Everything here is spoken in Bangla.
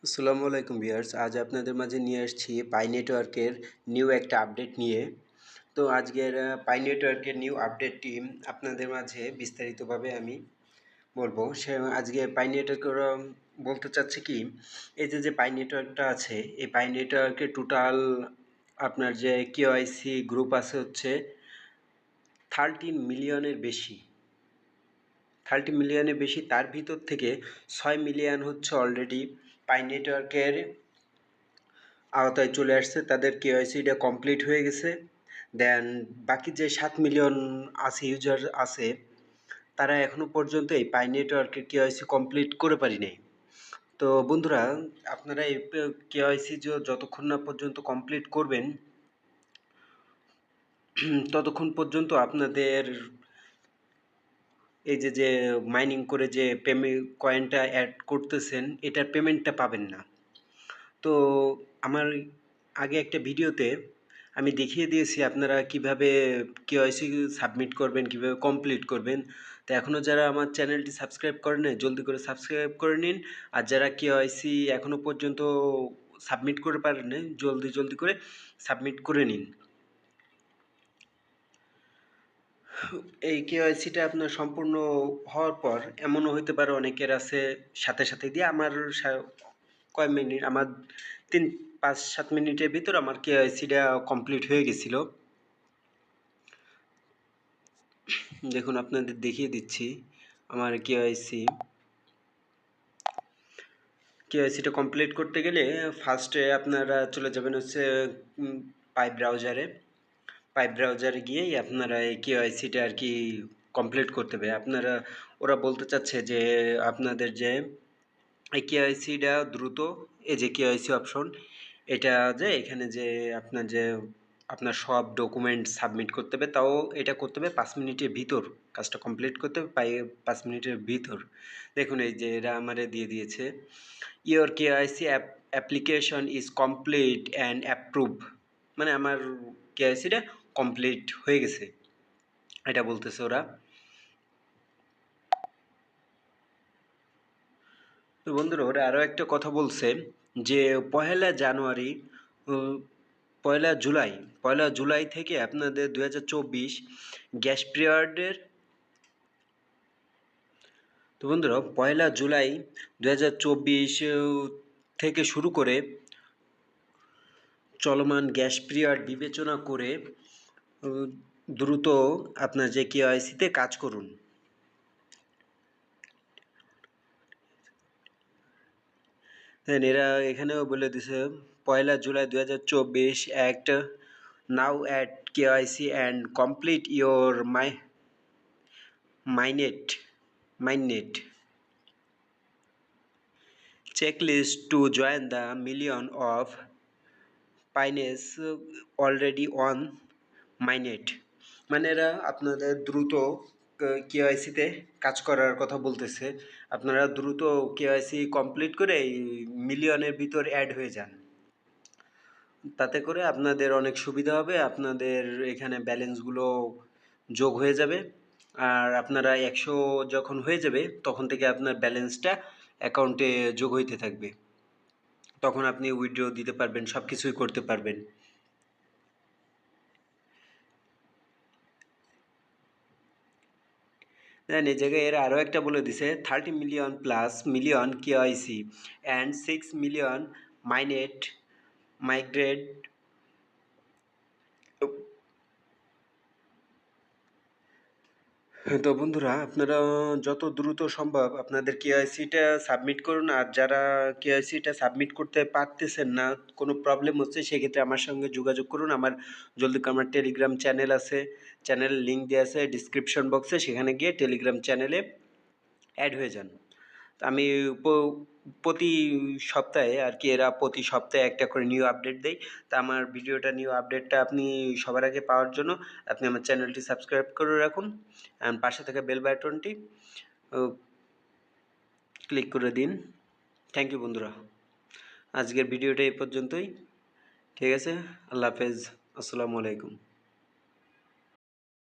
আসসালামু আলাইকুম ভিউয়ার্স। আজ আপনাদের মাঝে নিয়ে আসছি পাই নেটওয়ার্কের নিউ একটা আপডেট নিয়ে। তো আজকের পাই নেটওয়ার্কের নিউ আপডেটটি আপনাদের মাঝে বিস্তারিতভাবে আমি বলবো। আজকে পাই নেটওয়ার্কের বলতে চাচ্ছে কি, এই যে পাই নেটওয়ার্কটা আছে, এই পাই নেটওয়ার্কের টোটাল আপনার যে কেওয়াইসি গ্রুপ আছে হচ্ছে 13 মিলিয়নের বেশি। 30 মিলিয়নের বেশি, তার ভিতর থেকে 6 মিলিয়ন হচ্ছে অলরেডি পাই নেটওয়ার্কের আওতায় চলে আসছে, তাদের কেওয়াইসিটা কমপ্লিট হয়ে গেছে। দেন বাকি যে 7 মিলিয়ন আছে ইউজার আছে, তারা এখনও পর্যন্ত এই পাই নেটওয়ার্কের কেওয়াইসি কমপ্লিট করে পারি নাই। তো বন্ধুরা, আপনারা এই কেওয়াইসি যতক্ষণ না পর্যন্ত কমপ্লিট করবেন ততক্ষণ পর্যন্ত আপনাদের এই যে মাইনিং করে যে কয়েনটা অ্যাড করতেছেন, এটার পেমেন্টটা পাবেন না। তো আমার আগে একটা ভিডিওতে আমি দেখিয়ে দিয়েছি আপনারা কিভাবে কেওয়াইসি সাবমিট করবেন, কিভাবে কমপ্লিট করবেন। তো এখনও যারা আমার চ্যানেলটি সাবস্ক্রাইব করেন নাই, জলদি করে সাবস্ক্রাইব করে নিন। আর যারা কেওয়াইসি এখনও পর্যন্ত সাবমিট করে পারেন নাই, জলদি করে সাবমিট করে নিন। এই কেওয়াইসিটা আপনার সম্পূর্ণ হওয়ার পর এমনও হইতে পারে অনেকের আছে সাথে দিয়ে আমার কয় মিনিট, আমার 5-7 মিনিটের ভিতর আমার কেওয়াইসিটা কমপ্লিট হয়ে গেছিলো। দেখুন, আপনাদের দেখিয়ে দিচ্ছি আমার কেওয়াইসিটা কমপ্লিট করতে গেলে ফার্স্টে আপনারা চলে যাবেন হচ্ছে পাইপ ব্রাউজারে গিয়েই আপনারা এই কেওয়াইসিটা আর কি কমপ্লিট করতে হবে। ওরা বলতে চাচ্ছে যে আপনাদের যে এই কেওয়াইসিটা দ্রুত, এই যে কেওয়াইসি অপশন, এটা যে এখানে যে আপনার সব ডকুমেন্ট সাবমিট করতে হবে, তাও এটা করতে হবে 5 মিনিটের ভিতর, কাজটা কমপ্লিট করতে হবে 5 মিনিটের ভিতর। দেখুন, এই যে এরা আমারে দিয়ে দিয়েছে, your KYC application is complete and approve, মানে আমার কেওয়াইসিটা কমপ্লিট হয়ে গেছে, এটা বলতেছে ওরা। তো বন্ধুরা, ওরা আরও একটা কথা বলছে যে পয়লা জুলাই থেকে আপনাদের 2024 গ্যাস পিরিয়ডের, তো বন্ধুরা 1 জুলাই 2024 থেকে শুরু করে চলমান গ্যাস পিরিয়ড বিবেচনা করে দ্রুত আপনার যে কেওয়াইসিতে কাজ করুন। হ্যাঁ, এরা এখানেও বলে দিছে 1 July 2024 act now at KYC and complete your মাইনেট checklist to join the million of pioneers already on mainnet। মানে এরা আপনাদের দ্রুত কেওয়াইসিতে কাজ করার কথা বলতেছে। আপনারা দ্রুত কেওয়াইসি কমপ্লিট করে এই মিলিয়নের ভিতর অ্যাড হয়ে যান, তাতে করে আপনাদের অনেক সুবিধা হবে। আপনাদের এখানে ব্যালেন্সগুলো যোগ হয়ে যাবে, আর আপনারা 100 যখন হয়ে যাবে তখন থেকে আপনার ব্যালেন্সটা অ্যাকাউন্টে যোগ হইতে থাকবে, তখন আপনি উইথড্র দিতে পারবেন, সব কিছুই করতে পারবেন। দেন এই জায়গায় এরা আরও একটা বলে দিছে 30 million KYC and 6 million migrate. তো বন্ধুরা, আপনারা যত দ্রুত সম্ভব আপনাদের কেওয়াইসিটা সাবমিট করুন। আর যারা কেওয়াইসিটা সাবমিট করতে পারতেছেন না, কোনো প্রবলেম হচ্ছে, সেক্ষেত্রে আমার সঙ্গে যোগাযোগ করুন। আমার টেলিগ্রাম চ্যানেল আছে, চ্যানেলের লিঙ্ক দেওয়া আছে ডিসক্রিপশন বক্সে, সেখানে গিয়ে টেলিগ্রাম চ্যানেলে অ্যাড হয়ে যান। আমি প্রতি সপ্তাহে আর কি, এরা প্রতি সপ্তাহে একটা করে নিউ আপডেট দেয়। তা আমার নিউ আপডেটটা আপনি সবার আগে পাওয়ার জন্য আপনি আমার চ্যানেলটি সাবস্ক্রাইব করে রাখুন, অ্যান্ড পাশে থাকা বেল বাটনটি ক্লিক করে দিন। থ্যাংক ইউ বন্ধুরা, আজকের ভিডিওটা এই পর্যন্তই। ঠিক আছে, আল্লাহ হাফেজ, আসসালামু আলাইকুম।